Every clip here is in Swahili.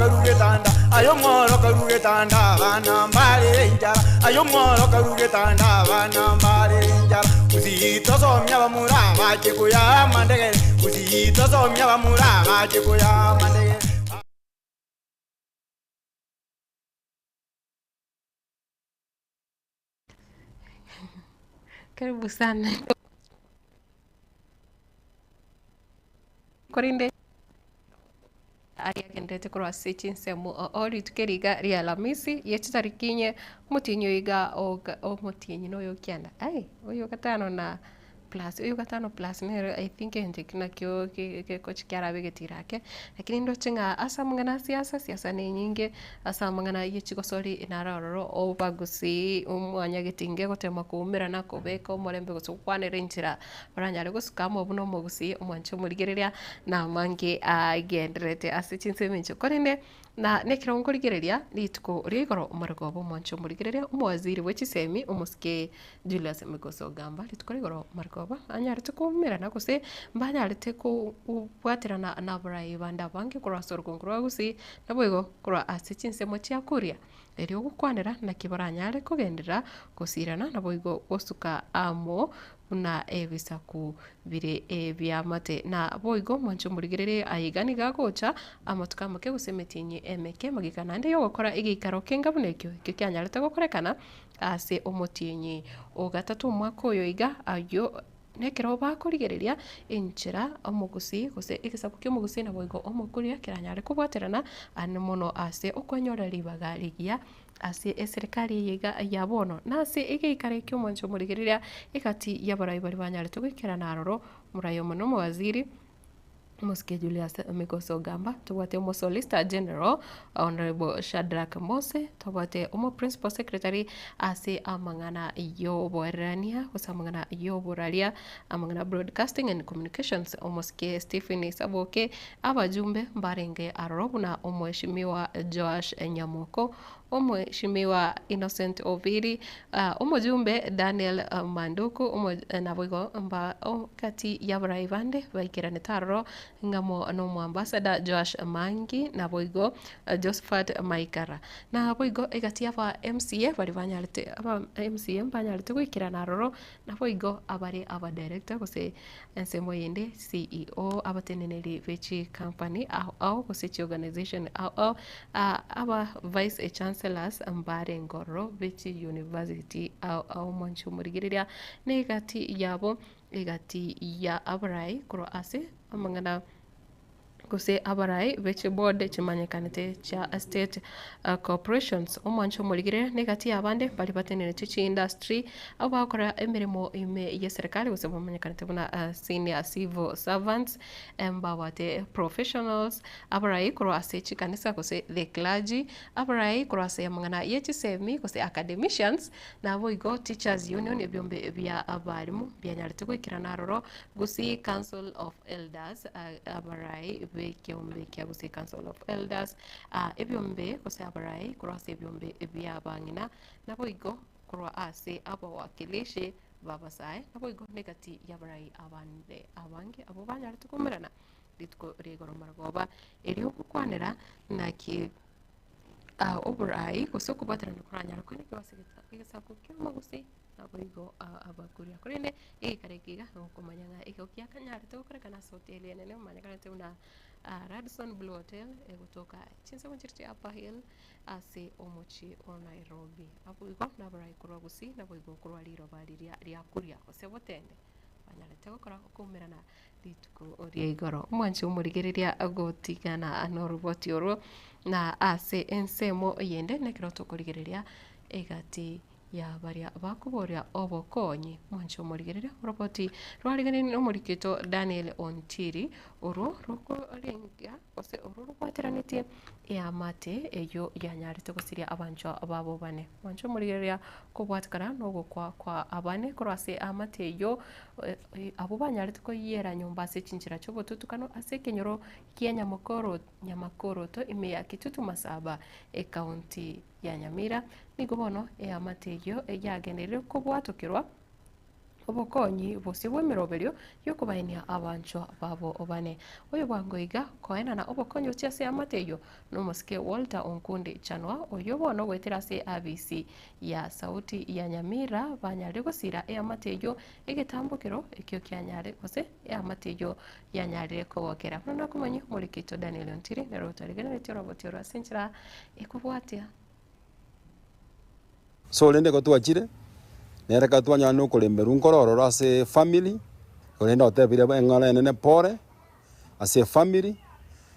karugetanda ayo moro karugetanda bana mbale njara ayo moro karugetanda bana mbale njara uzito somya bamura baje kuya mandege uzito somya bamura baje kuya mandege. Karibu sana Korinde ariagendete kurwa sichinsemo ori tukeriga ria Alhamisi yechitarikinye mutinyo iga o mutinyi no yokianda ai oyo gatano na plus oyo gatano plus ne I think ende kina kyo ke coach kyara begetirake lakini ndo chinga asa mungana siasa ni nyingi asa mungana yechigo sori inararoro o bagusi umwanya getinge gotema kumira na kobeka omorembe gusukwanira injira baranyare gusukamo buno mugusi umwancho murigereria na mange agenderete asichinse mincho korinde na nekira ngorigereria lituko rigoro margobo mwancho murigereria umwaziri wechisemi umusike Julius Migoso Gamba lituko rigoro margoba anyarite kumira na guse mbanyarite ku bwaterana na barayi banda bange kurasoro kongro gusi naboigo kura asichinse mochi akuria eri ogukwanira na kibaranyare kugendera gusirana naboigo gosuka amo na ebisaku bire ebyamate na boigo mwancho murigerere ayigani gagocha amatuka make gusemetinye emeke magikana nde yo gukora igikaro kengabunekyo kyo kyanyarite gukorekana ase omotinyi o gatatu mwaka oyo iga ayo nekero bakorigereria enchera omugusi gose igisaku kyomugusi na boigo omukuria kiranyare kubwaterana ane mono ase okwanyora libaga ligia ase eserikali yiga yabono nase igikare kyomwancho murigereria ikati yabarayi bari banyare tugikira naroro murayo muno mwaziri Musike Julius Migoso Gamba tubate umo Solicitor General Honorable Shadrack Mose tubate umo Principal Secretary ase amangana iyo borania kusamangana iyo boralia amangana Broadcasting and Communications umusike Stephen Saboke abajumbe mbarenge arobuna umheshimiwa Joash Nyamoko umheshimiwa Innocent Oviri umujumbe Daniel Manduku naboigo mba kati yabarai bande baikirane tarro ngamo no ambassador Joash Mangi na boigo Josephat Maikara na boigo egati aba MCA bari banyarite aba MCA banyarite gwikirana roro na boigo abari aba director gose ensemo yende CEO abateneneri vechi company au gose organization au aba vice chancellors ambare ngoro vechi university au manchu murigiria negati yabo egati ya abrai kuro ase amangana gose abarai veche board chimanyekanite cha state corporations omwancho muligire negati abande bali batenene chichi industry abakora emirimo ime ya serikali gose bamanyekanite buna senior civil servants embawate professionals abarai kuro ase chikanisa gose the clergy abarai kuro ase amangana yechisemi gose academicians na boigo teachers union ebyombe bya abarimu byanyarite kwikirana roro gose council of elders abarai kiombe kia guse Council of Elders ebyombe guse abarai kurwa ase ebyombe ebyabangina nabo igo kurwa ase abawakilishi babasai nabo igo negati yabarai abande abange abo banyara tukumirana litko rigoro margoba eri okukwanira naki oburai guse kubaterana kuranyara kone kibasigita igisaku kyomaguse abayigo abakuria kurene ikarekiga okumanyanga ikokia kanyari tukurekana hoteli enene manyakana tuna Radisson Blue Hotel kutoka chinsa mchirti Upper Hill ase omochi o Nairobi abuigo nabarai kurwa gusi nabuigo kurwa liro baliria ria kuria osebotende banyalete gukora okumirana lituko oria igoro mwanchi umurigereria agotigana anoruboti oro na ase ensemo yende nekiro tukurigereria egati ya baria bakuboria obokonyi mwancho murigereria roboti rwarigane no murikito Daniel Ontiri oro roko renga ose oro rwateranite ya mate eyo yanyarite gusiria abancho ababo bane mwancho murigereria kubwatkara no kwa abane kurase amate eyo abo banyarite ko yera nyumba se chinchira chobotutukano ase kenyoro kienya nyamakoro to ime ya kitutu masaba county ya Nyamira nigo bono amate eyo yagenderere kubwatukirwa obokonyi bosie bwa emeroberio yokobainia abancho babo obane oyo bwangoiga koenana obokonyi ochia ase amateyo nomosike Walter Onkundi Chanwa oyo bono gwetera ase ABC ya sauti ya Nyamira banyare gosira amateyo egetambukiro ekio kianyare gose amateyo yanyare kogokera nona komanyi morikito Daniel Ontiri nero tarigeneretio robotio rasinchira ekobwatia so rende gotwachire nereka twanya no kulemberu nkororo ase family korenda otebire eng'ora enene pore ase family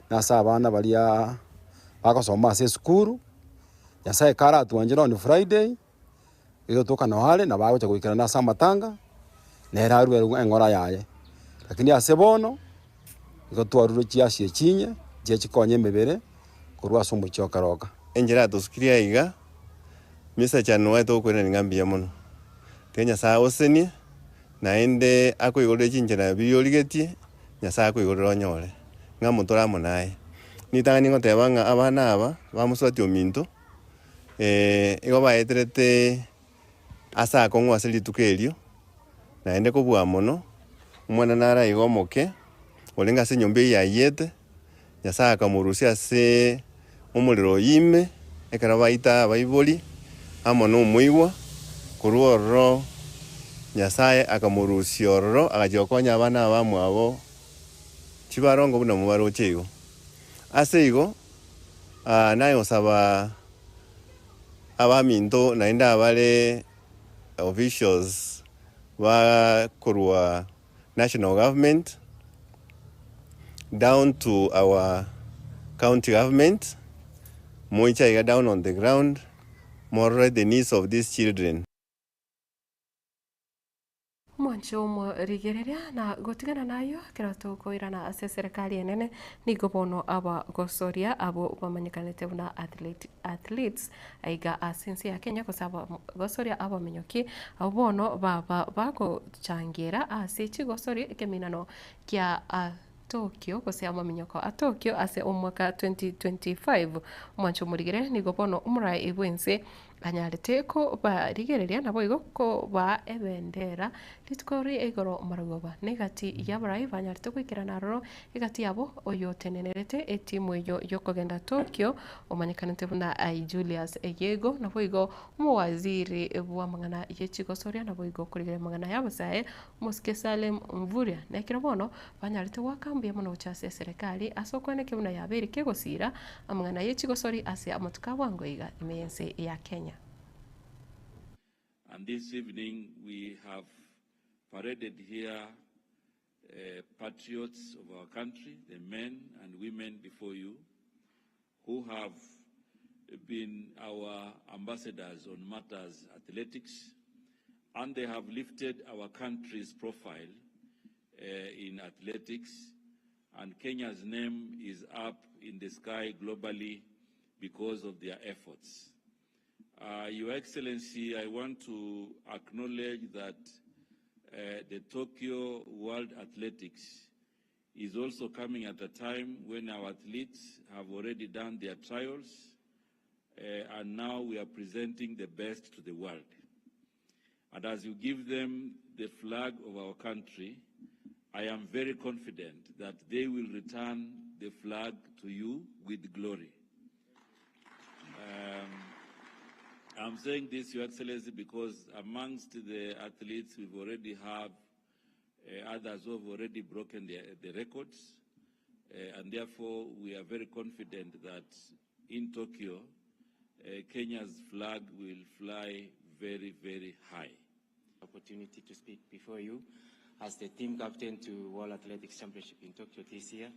na asa abana baria bagosoma ase skuru nyasaye kara atwanjira on Friday igotoka no hale na bagocha goikara na asa matanga nera arwe eng'ora yaye lakini ase bono igotwarure chiasi echinye chikonye mebere korwa ase omochioka roka enjera toskiria iga misa chanwa tokwena ngambia muno Kenya saa oseni naende akoigorire chinjera biorigetie nyasaye akoigorire onyore ngamutora munaye nitangani ngoteba nga abana aba bamuswati ominto igo baeterete asa kong'wa ase rituko erio naende kobua mono omwana nara igo omoke orenga ase nyomba eyayete nyasaye akamorusia ase omorero oime ekero baita abaibori amo na omoigwa korwa ororo nyasaye akamorusia ororo agachokonya abana abamwe abo chibarongo buna mubaroche igo ase igo naye osaba abaminto naende abare officials bakorwa national government down to our county government moicha iga down on the ground more the needs of these children. Mwancho rigereria na gotigana nayo kerato koirana ase serikali enene nigo bono aba gosoria abo bamanyikanete buna athletes aiga asensi ya Kenya kosaba gosoria abo menyoki abo bono baba bako changira ase chigosori keminano kia Tokyo kose amaminyoko a Tokyo ase omwaka 2025 mwancho murigere nigo bono umurai ebwense anyarete ko barigereria nabo igo ko ba ebendera litkori egoro maragoba negati yabarai banyarete kwikirana roro igati yabo oyo tenenerete etimu yo yokogenda Tokyo omanyikanete buna Julius Eyego nabo igo muwaziri bwa mangana yechigosoria nabo igo kurigere mangana yabo sae Muske Salem Mvuria nekiro bono banyarete wakambia muno chase serikali asokwaneke buna yaberi kegosira amangana yechigosori ase amatuka wangoiga imense ya Kenya. And this evening we have paraded here patriots of our country, the men and women before you, who have been our ambassadors on matters athletics, and they have lifted our country's profile in athletics, and Kenya's name is up in the sky globally because of their efforts. Your Excellency, I want to acknowledge that the Tokyo World Athletics is also coming at a time when our athletes have already done their trials, and now we are presenting the best to the world. And as you give them the flag of our country, I am very confident that they will return the flag to you with glory. I'm saying this, Your Excellency, because amongst the athletes we already have others who have already broken the records, and therefore we are very confident that in Tokyo, Kenya's flag will fly very, very high. Opportunity to speak before you as the team captain to World Athletics Championship in Tokyo this year.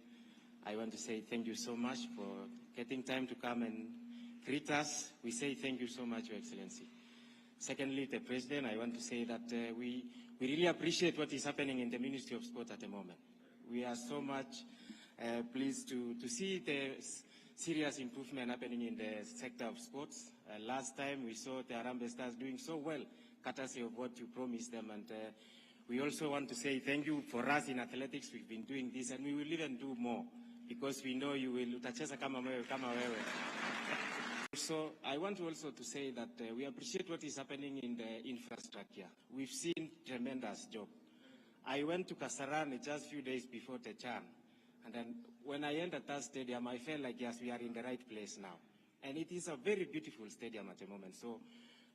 I want to say thank you so much for getting time to come and greet us. We say thank you so much, Your Excellency. Secondly, the President, I want to say that we really appreciate what is happening in the Ministry of Sport at the moment. We are so much pleased to see the serious improvement happening in the sector of sports. Last time we saw the Harambee Stars doing so well, courtesy of what you promised them. And we also want to say thank you for us in athletics. We've been doing this and we will even do more because we know you will utacheza kama wewe. So I want also to say that we appreciate what is happening in the infrastructure. We've seen tremendous job. I went to Kasarani just a few days before Techan, and then when I entered that stadium, I felt like, yes, we are in the right place now. And it is a very beautiful stadium at the moment. So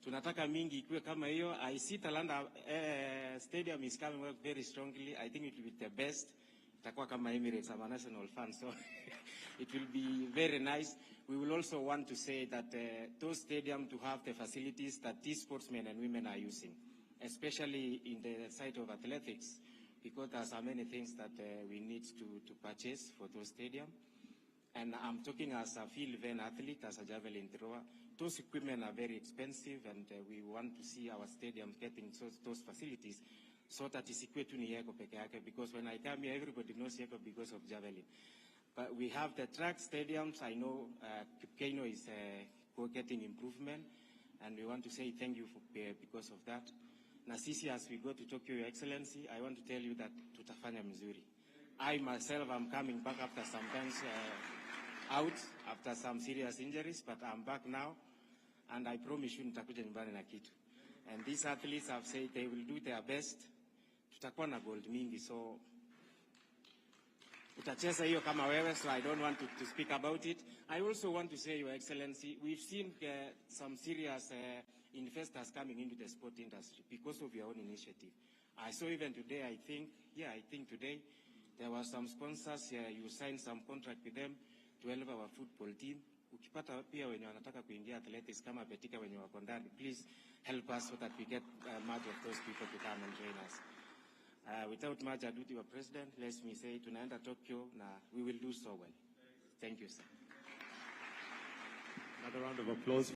tunataka mingi ikuwe kama hiyo. I see Talanta Stadium is coming up very strongly. I think it will be the best. Itakuwa kama Emirates, I'm a national fan, so it will be very nice. We will also want to say that those stadiums to have the facilities that these sportsmen and women are using, especially in the side of athletics, because there are so many things that we need to purchase for those stadiums. And I'm talking as a field event athlete, as a javelin thrower. Those equipment are very expensive, and we want to see our stadiums getting those facilities so that it's equal to Yeko peke yake, because when I come here, everybody knows Yeko because of javelin. But we have the track stadiums. I know Kipkeino is getting improvement, and we want to say thank you because of that. Na sisi, as we go to Tokyo, Your Excellency, I want to tell you that tutafanya mzuri. I myself am coming back after some times out after some serious injuries, but I'm back now, and I promise you nitakuja nyumbani na kitu. And these athletes have said they will do their best. Tutakuwa na gold mingi, so utacheza hiyo kama wewe, so I don't want to speak about it. I also want to say, Your Excellency, we've seen some serious investors coming into the sport industry because of your own initiative. I saw even today, I think today, there were some sponsors, you signed some contract with them to help our football team. Ukipata pia wenye wanataka kuingia athletics kama Betika wenye wako ndani, please help us so that we get much of those people to come and join us. Without much ado, Your President, let me say, tunaenda Tokyo, na we will do so well. Thank you, sir. Another round of applause.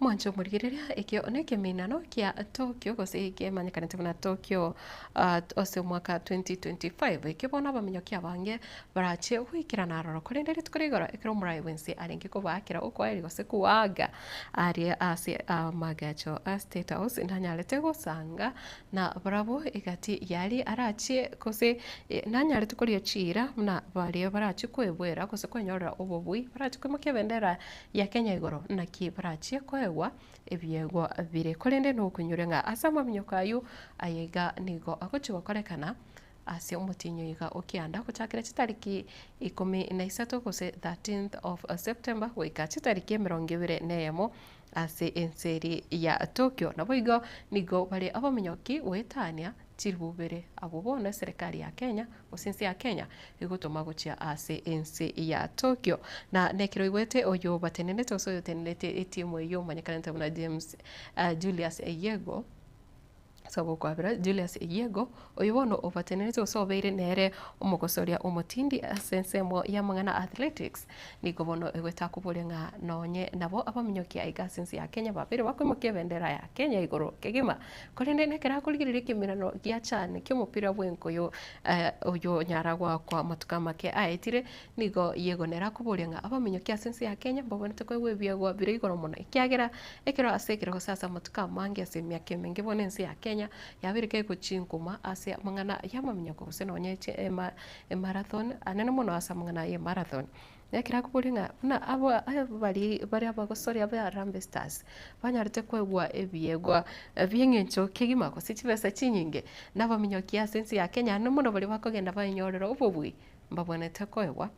mwanjo murigiriria ikio neke minano kia Tokyo gose ike manyakanite na Tokyo ose mwaka 2025 ikibona bamenyo kia bange barache wikira naroro kurendere tukurigora ikiro murai wensi aringi ko bakira uko eri gose kuwaga ari ase magacho State House ndanyalete gusanga na bravo igati yari arache gose nanyalete kuria chira na bari barache kwebwera gose kwenyorera obobui barache kwimukia bendera ya Kenya igoro na ki barache ewa ebyegwa bire kolende no kunyurenga asama mnyokayu ayega nigo akochiwa korekana ase umutinyo yiga okianda kuchakira chitariki 13 gose 13th of September wika chitariki 21 ase enseri ya Tokyo nabo igo nigo bari abamenyoki wetania chirubere abo bona serikali ya Kenya osinsi ya Kenya igutuma guchia ase ensi ya Tokyo na nekiro igwete oyo batenenete osoyo tenenete etimu yo manyakanete na James Julius Eyego sabo kwabira Julius Eyego oyobono obatenenete osobeire nere omugosoria omutindi asensemo ya mangana athletics nigobono egweta kuburenga nonye nabo abamenyoki aigasensi ya Kenya babere bakwemuke bendera ya Kenya igoro kegima kolende nekera kuligirire kimirano gya cyane cy'umupira bwenkoyo oyo nyaragwa kwa matukama ke aetire nigo yegonera kuburenga abamenyoki asensi ya Kenya babonete kwewe byagwa bire igoro muno ikyagera ekero asekero sasa matukama ange asemya kemenge bonensi ya Kenya yabirike kuchinkuma ase mangana yamamenyako kusenonye marathon anene muno asa mangana ye marathon yakira kuburinga na abo bari abagosori aba Harambee Stars banyarite kwegwa ebyegwa byengencho kegima ko sichibesa chinyinge nabamenyoki asensi ya Kenya no muno bari bakogenda banyorero ububwi mbabonete kwegwa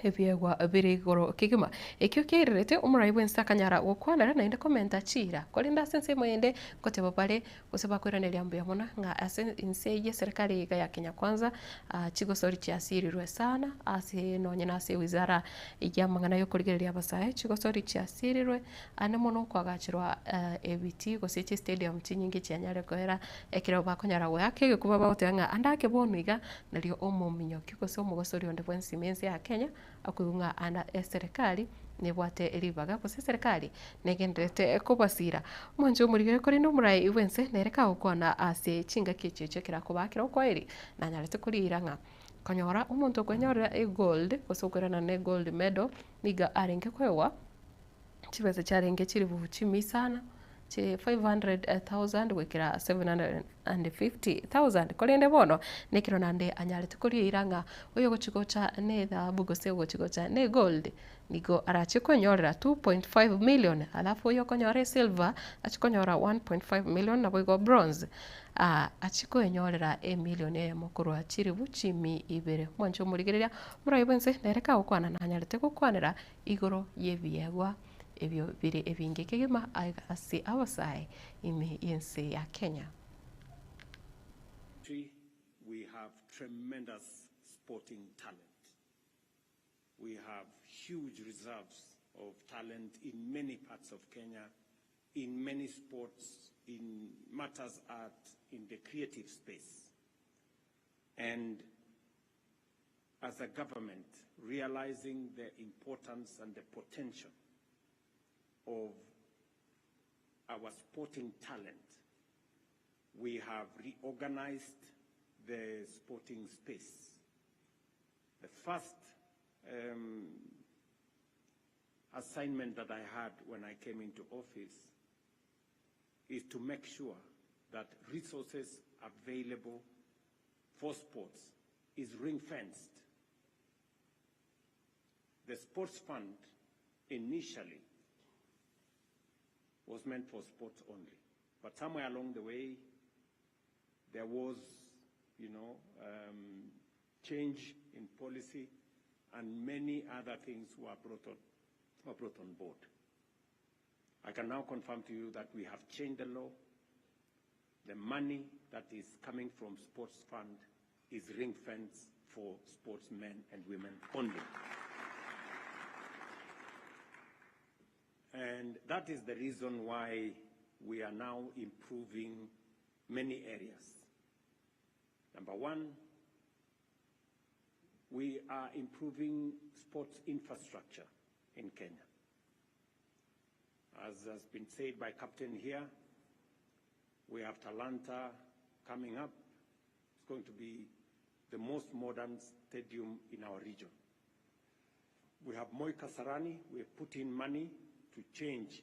ebyegwa biri igoro kigima ekyo kererete umurai wensa kanyara gukwanara na inde komenta chira kolinda sense mwende kote babale gusaba kwiranira mbuya mona nga inseye serikali ya Kenya kwanza chigosori chiasirirwe sana ase nonye na ase wizara ya mangana yo kurigereria abasaye chigosori chiasirirwe ane mono kwagachirwa ebiti gosiche stadium chinyingi cyanyare kohera ekiro bakonyara yake kuba bawotanga andake bonuiga nario omuminyoki gose omugosori onde bwensi mense ya Kenya akuunga ana serikali nebwate elibaga kose serikali negendete kubasira mwanjo murigere kuri no murai iwense nereka ukona ase chinga kicheche kira kubakira uko eri nanyalete kuri iranga konyora umuntu kwenyorera gold kose ukorana ne gold medal niga arenge kwewa chibesa charenge chiri buchimi sana che 500,000 gwikira 750,000 kolende bono nekiro nande anyare tukurie iranga uyo gochigocha ne thahabu gose gochigocha ne gold nigo arachikonyorera 2.5 million alafu uyo konyore silver achikonyora 1.5 million na boigo bronze achikoenyorera million mukuru achiri buchimi ibere mwancho murigereria muraibense nereka ukwana na anyare tukukwanira igoro yebiegwa ebyo biri ebinge kegema asi awasai imi yense ya Kenya. We have tremendous sporting talent. We have huge reserves of talent in many parts of Kenya, in many sports, in matters art, in the creative space. And as a government, realizing the importance and the potential of our sporting talent, we have reorganized the sporting space. The first assignment that I had when I came into office is to make sure that resources available for sports is ring-fenced. The sports fund initially was meant for sports only. But somewhere along the way, there was, change in policy, and many other things were brought on board. I can now confirm to you that we have changed the law. The money that is coming from sports fund is ring-fenced for sportsmen and women only. And that is the reason why we are now improving many areas. Number one, we are improving sports infrastructure in Kenya. As has been said by Captain here, we have Talanta coming up. It's going to be the most modern stadium in our region. We have Moi Kasarani. We have put in money to change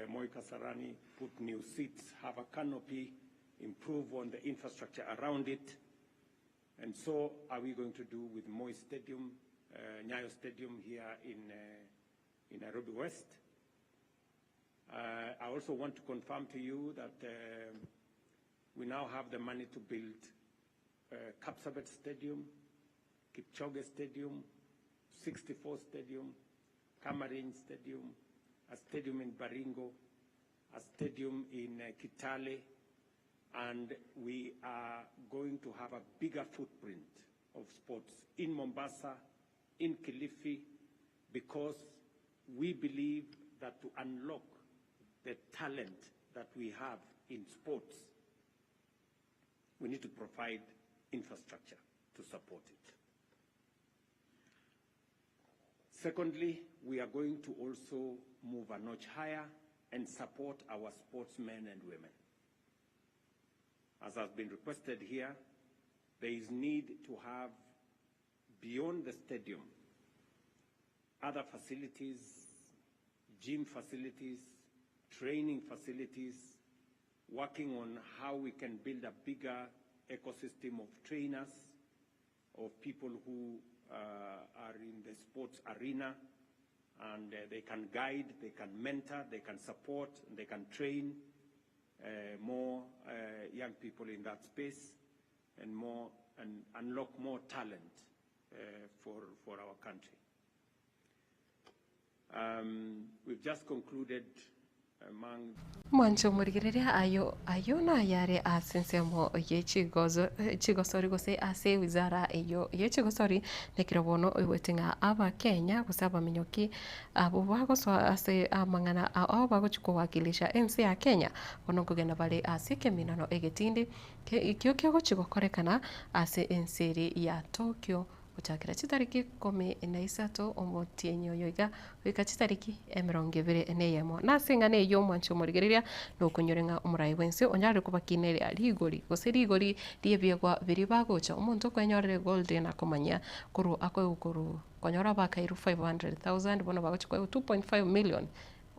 Moi Kasarani, put new seats, have a canopy, improve on the infrastructure around it. And so are we going to do with Moi Stadium, Nyayo Stadium here in Nairobi West. I also want to confirm to you that we now have the money to build Kapsabet Stadium, Kipchoge Stadium, 64 Stadium, Camarine Stadium, a stadium in Baringo, a stadium in Kitale, and we are going to have a bigger footprint of sports in Mombasa, in Kilifi, because we believe that to unlock the talent that we have in sports, we need to provide infrastructure to support it. Secondly, we are going to also move a notch higher and support our sportsmen and women. As has been requested here, there is need to have, beyond the stadium, other facilities, gym facilities, training facilities, working on how we can build a bigger ecosystem of trainers, of people who are in the sports arena, and they can guide, they can mentor, they can support, and they can train more young people in that space, and unlock more talent for our country. We've just concluded among mwancho murigereria ayo na yare asensemo chigosori gose ase wizara eyo chigosori nekirabono iwetinga aba Kenya kusaba minyoki abo bagoso ase amangana abo bagochiko wakilisha NC ya Kenya bono kugenda bale ase keminano egetindi ikyo gochigokorekana ase NC ya Tokyo guchakira chitariki 13 omotienyo yoiga wika chitariki 21 nasinga ne yo mwancho murigereria no kunyorenga umurai wense onyare kubakinere rigori gose rigori riebiegwa biri bagocha omuntu kwenyorere gold na komanya kuru akwe ukuru konyora bakairu 500,000 bono bagochukwa 2.5 million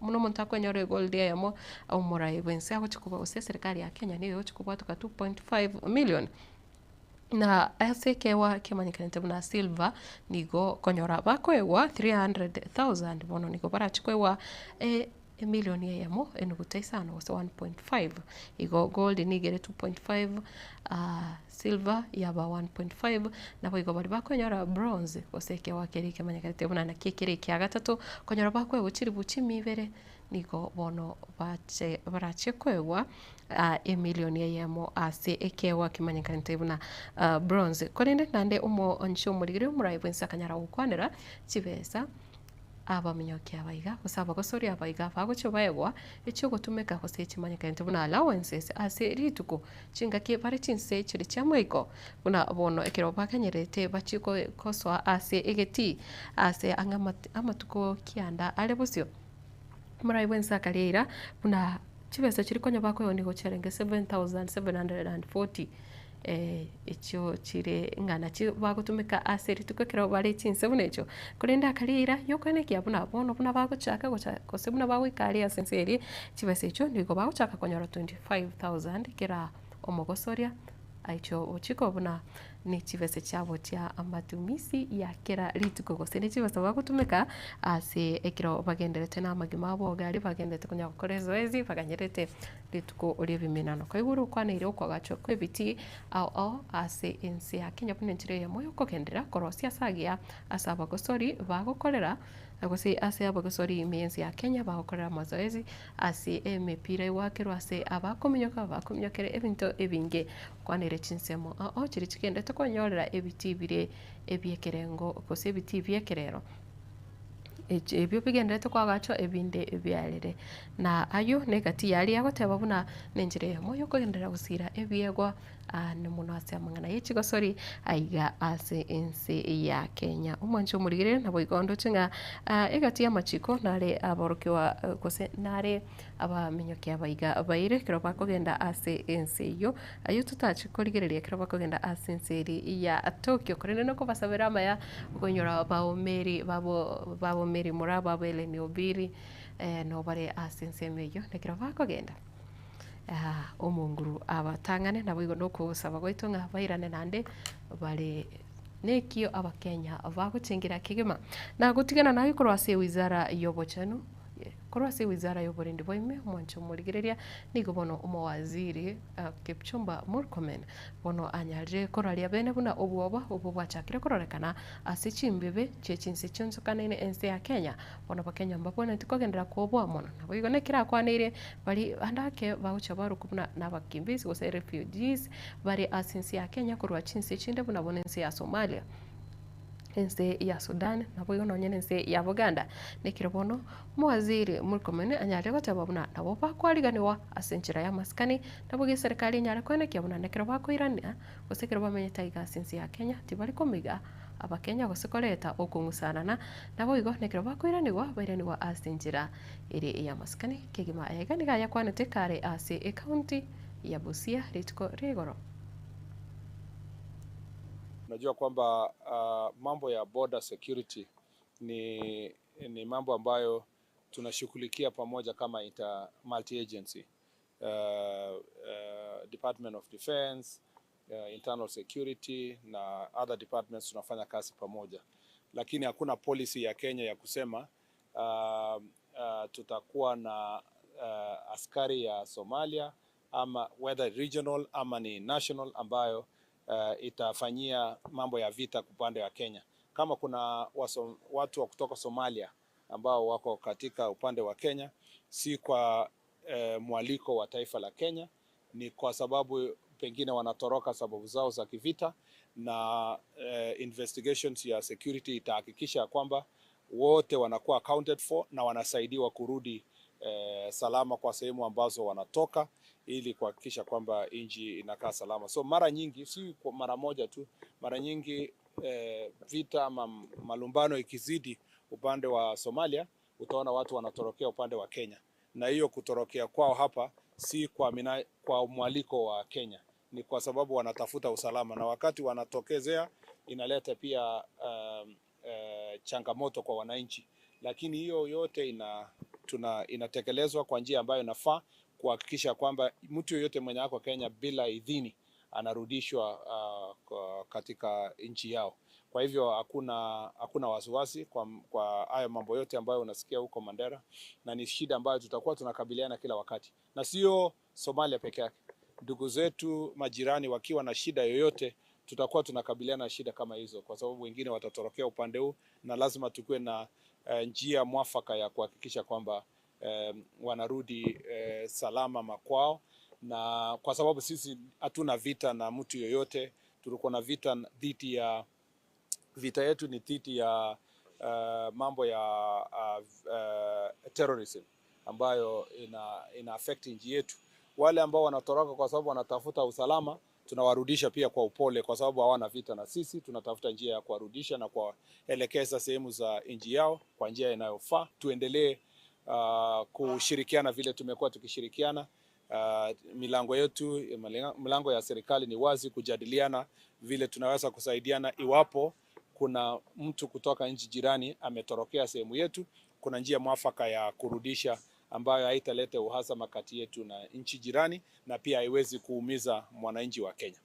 muno muntu akwenyora gold yamo au murai wense agochukwa ose serikali ya Kenya niyo yochukwa tuka 2.5 million na asekewa kimanyikanite buna silver nigo konyora bakwewa 300,000 bono nigo barachukwa milioni yamo enuguta isano so 1.5 igo gold nigere 2.5 silver yaba 1.5 nabo igo bari bakonyora bronze osekewa kerike manyakarite buna na kekere kya gatatu konyora bakwe buchiri buchimi ibere nigo bono barache kwewa emilioni yamo ase ekewa kimanyakanite buna bronze korende nande umo onsho murigire umurai bwensa kanyara gukwanira kibesa abamenyokia abaiga gusaba gusori abaiga bagocho baegwa echo gutumeka gose kimanyakanite buna allowances ase rituko chingaki bari chinse chiri chamweko buna bono ekero bakanyerete bachiko koswa ase egeti ase amatuko kianda ale busio murai bwensa kalira buna chibesa chiri konya bakwe ni gocherenge 7,740 echo chire ngana chi bagutumika aseri tukekero bari chinse bunecho kurenda kalira yokane kya buna bono buna baguchaka gose buna bagwikaria senseri chibese echo nigo baguchaka konyora 25,000 kera omogosoria aicho ochiko buna ni chibese chabo cha amatumisi ya kera rituko gose ni chibese bagutumika ase ekiro bagenderete na magima bo gari bagendete kunya gukora zoezi baganyerete rituko uri biminano kwa iguru kwanire uko gacho kwebiti au ase ensi ya Kenya bunenchire ya moyo kokendera korosia sagia asaba gosori bagukorera agose ase abagosori imiensi ya Kenya bagukorera mazoezi ase emepira iwakero ase abakominyokere ebinto ebinge kwanire chinsemo chiri chikendete konyorera ebiti bire ebyekerengo gose ebiti byekerero ebyo bigendete kwagacho ebinde ebyarire na ayo negati yali agoteba buna nenjire moyo kogendera gusira ebyegwa ne muno ase amangana yechigosori aiga ase ense ya Kenya umancho murigire nabo igondo chinga egati ya machiko nare aborokiwa gose nare abamenyokia abaiga baire kero bakogenda ase ense yo ayo tutachikorigereria kero bakogenda ase ense ya Tokyo korene no kubasabira amaya gonyora baomeri babo meri muraba bele ni obiri no bare ase ense meyo nekero bakogenda omunguru abatangane nabo igo nokusaba goitunga bairane nande bale nekio abakenya baguchingira kigima na gutigana nayo korwa ase wizara yobochano korwa ase wizara yoborindi boime mwancho murigereria nigo bono umowaziri Kipchumba Murkomen bono anyaje koralia bene buna obo bwachakire kororekana ase chimbebe chechinse chonsokanaine ense ya Kenya bono bakenya mbabona tikogendera kuobwa mono nabo igo nekira kwanire bali andake baucha barukubuna n'abakimbizi gose refugees bari asense ya Kenya korwa chinse chinde buna bonense ya Somalia ense ya Sudan nabo igo nonyene ense ya Buganda nekiro bono mwaziri Murkomen anyare goteba buna nabo bakwariganiwa asenchira ya maskani nabo ge serikali nyare kwene kyabuna nekiro bakwirania gosekero bamenye taiga ense ya Kenya tibali komiga abakenya gosekoreta okungusana nabo igo nekiro bakwiraniwa bairaniwa asenchira iri ya maskani kigima egani ga yakwanete kare ase county ya Busia ritiko rigoro. Najua kwamba mambo ya border security ni mambo ambayo tunashughulikia pamoja kama multi agency, Department of Defense, Internal Security na other departments tunafanya kazi pamoja, lakini hakuna policy ya Kenya ya kusema tutakuwa na askari ya Somalia ama whether regional ama ni national ambayo itafanyia mambo ya vita upande wa Kenya. Kama kuna watu wa kutoka Somalia ambao wako katika upande wa Kenya, si kwa mwaliko wa taifa la Kenya, ni kwa sababu pengine wanatoroka sababu zao za kivita, na investigations ya security itahakikisha kwamba wote wanakuwa accounted for na wanasaidiwa kurudi salama kwa sehemu ambazo wanatoka, ili kuhakikisha kwamba nchi inakaa salama. So mara nyingi, si kwa mara moja tu, mara nyingi vita ama malumbano ikizidi upande wa Somalia, utaona watu wanatorokea upande wa Kenya, na hiyo kutorokea kwao hapa si kwa mwaliko wa Kenya, ni kwa sababu wanatafuta usalama, na wakati wanatokezea inaleta pia changamoto kwa wananchi, lakini hiyo yote inatekelezwa kwa njia ambayo inafaa kuhakikisha kwamba mtu yoyote mwenye ako Kenya bila idhini anarudishwa katika nchi yao. Kwa hivyo hakuna wasiwasi kwa haya mambo yote ambayo unasikia huko Mandera, na ni shida ambayo tutakuwa tunakabiliana kila wakati, na sio Somalia peke yake. Ndugu zetu majirani wakiwa na shida yoyote, tutakuwa tunakabiliana na shida kama hizo, kwa sababu wengine watatorokea upande huu, na lazima tukue na njia mwafaka ya kuhakikisha kwamba wanarudi salama makwao. Na kwa sababu sisi hatuna vita na mtu yoyote, tulikuwa na vita yetu ni dhidi ya mambo ya terrorism ambayo ina affect nchi yetu. Wale ambao wanatoroka kwa sababu wanatafuta usalama, tunawarudisha pia kwa upole, kwa sababu hawana vita na sisi. Tunatafuta njia ya kuwarudisha na kuwaelekeza sehemu za nchi yao kwa njia inayofaa. Tuendelee kushirikiana vile tumekuwa tukishirikiana. Milango ya serikali ni wazi kujadiliana vile tunaweza kusaidiana. Iwapo kuna mtu kutoka nchi jirani ametorokea sehemu yetu, kuna njia mwafaka ya kurudisha ambayo haitaleta uhasama kati yetu na nchi jirani, na pia haiwezi kuumiza mwananchi wa Kenya.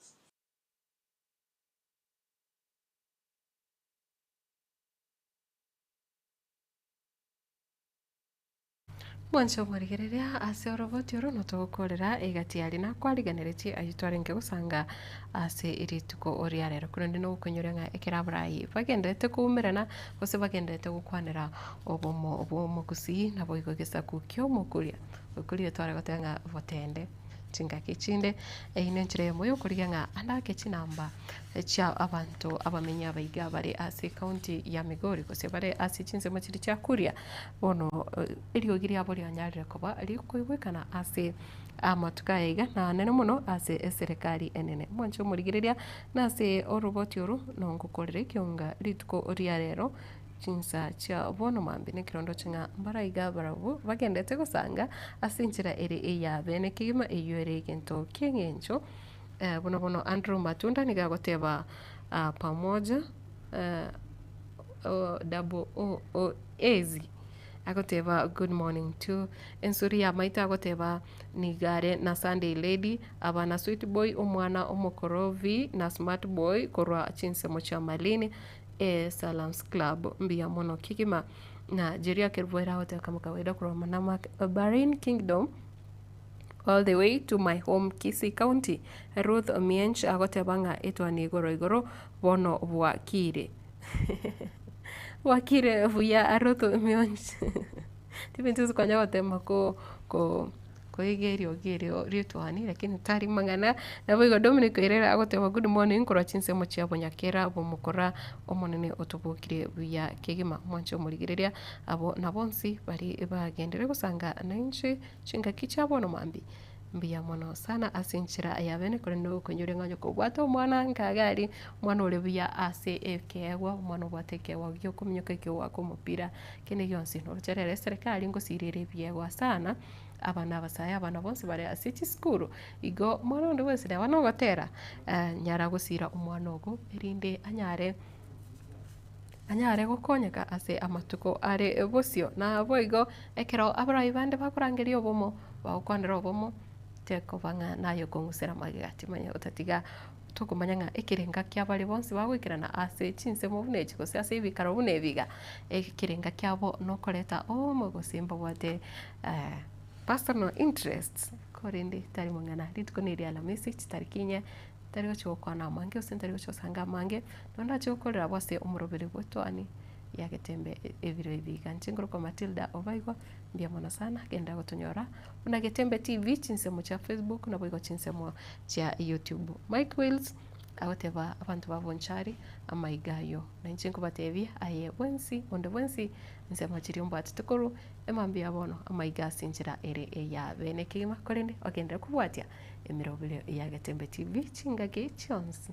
Mwancho mwarigererea ase oroboti oro notogokorera egatiari na kwariganiriti ayitwarenge gusanga ase irituko oria rero kurendi no gukonyoria nga ekeraburai bagendete kuumirana gose bagendete gukwanira obomo kusi na boigo gesaku kyo mukuria ukuria twara gotenga votende chinga kichinde ine njire moyo kuria nga andake chinamba cha abantu abamenya baiga bari ase county ya Migori gose bari ase chinse mochiri cha kuria bono iriogiri abori anyarire koba ari kuibwekana ase amatukaiga na nene muno ase serikali enene mwancho murigireria na ase oroboti oru no ngukorere kionga rituko oria rero chinsa cha bono mambi ne kirondo chinga baraiga barabu bagendete gusanga asinjira ere eya bene kigima eyore gento kengencho bono Andrew Matunda nigagoteba pamoja double o ezi agoteba good morning to ensuria maita agoteba nigare na Sunday lady abana sweet boy omwana omokorovi na smart boy korwa chinse mocha malini Salams Club mbia mono kigima na jeria kervoira hotel kama kawaida kwa manama Bahrain Kingdom all the way to my home Kisii County. Ruth Miench agotebanga etwa ni igoro bono bwakire wakire buya Ruth Miench tibintu kwanya gotema ko igerio ritwani lakini tari mangana na boigo Dominic Irera agoteba good morning kora chinse mochia bonyakera bomukora omonene otobukire buya kegima mwancho murigireria abo nabonsi bari bagendere gusanga nanche chinga kichabo no mambi mbia mono sana asinchira ayabene kore no konyure nganyo ko bwato mwana nkagari mwana ule buya ase ekewa mwana bwatekewa byo kumnyoka ke wako mupira kene yonse no cerere serikali ngosirire byegwa sana abana basaya abana bonse bari asiti school igo mwana ndo wese wanogotera nyara gusira umwana ogo erinde anyare gukonyeka ase amatuko are bosio na boigo ekero abrai bande bakurangeria obomo bakwandira obomo teko banga nayo kongusera magati manya utatiga tukumanya nga ekirenga kyabali bonse bagwikirana ase chinse mu bunechi gose ase ibikaro bunebiga ekirenga kyabo nokoreta omo gosimba bwate personal interests korindi tari mungana ritko ni ria Alhamisi tarikinya tari gocho kwana mange usentari gocho sanga mange nonda chokorera bwase umurobere bwetwani yagetembe ebiro ibiga nchingoro kwa Matilda Ovaigo mbia mona sana genda gotonyora una getembe TV chinsemo cha Facebook na boigo chinsemo cha YouTube Mike Wills awoteba abantu babonchari amaigayo na nchinko batevi aye wensi onde wensi nsema chiriombo atutukuru emambia bono amaiga sinjira ere eya bene kima korende ogenda kubwatia emirobile ya getembe TV chingage chonsi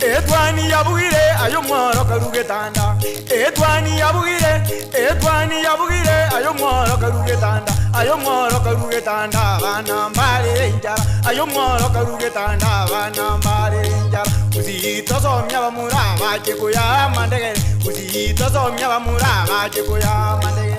Etwani yabugire ayo mworo karuge tanda etwani yabugire ayo mworo karuge tanda bana mbale njara ayo mworo karuge tanda bana mbale njara uzito somya bamura baje kuya mandege uzito somya bamura baje kuya mandege.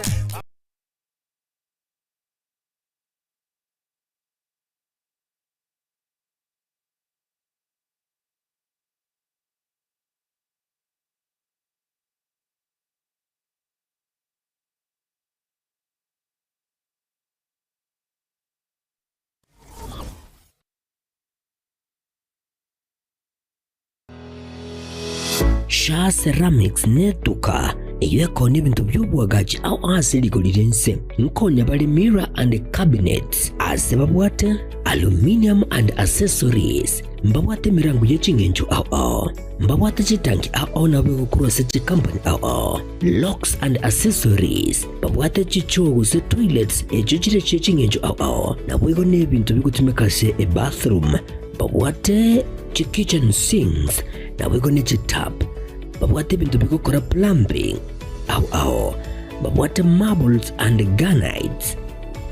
Sha Ceramics netuka eyeko n'ebintu by'obwagaji au asilikolire nse nkonya bali mirror and cabinets asebabwate aluminium and accessories mbabwate mirango y'echingenjo au mbabwate chitanki au nabweko kurose company au locks and accessories babwate chichogo se toilets echichire chechingenjo au nabweko n'ebintu bikutumikase e bathroom babwate kitchen sinks nabweko n'echitap babwate bintu bikokora plumbing au babwate marbles and granites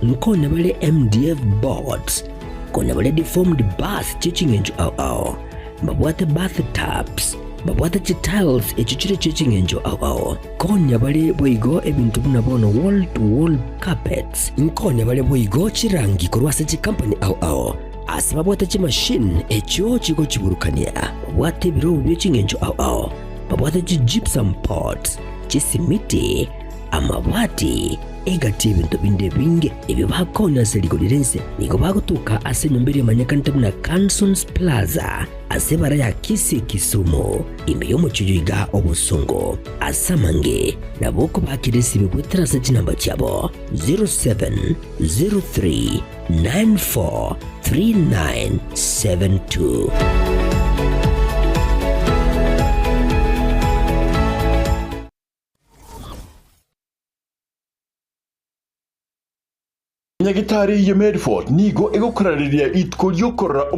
nkona bale MDF boards kona bale deformed bath chichingenjo au babwate bathtubs babwate tiles echichire chichingenjo au konya bale boigo ebintu bunabona wall to wall carpets nkona bale boigo chirangi kurwasa chi company au asibabwate chi machine echo chiko chiburukania babwate biro byechingenjo au babwate chi gypsum pots chisimiti amabati egati ebintu binde binge ebyo bakona seligolirense niko bakutuka asenyombere manyakanta na Cansons Plaza asebara ya Kisumu imeyo muchijuiga obusungu asamange naboko bakiresi bibweterasa chinamba cyabo 0703943972. Nyagitari ye Medford nigo egokorariria itko lyokorra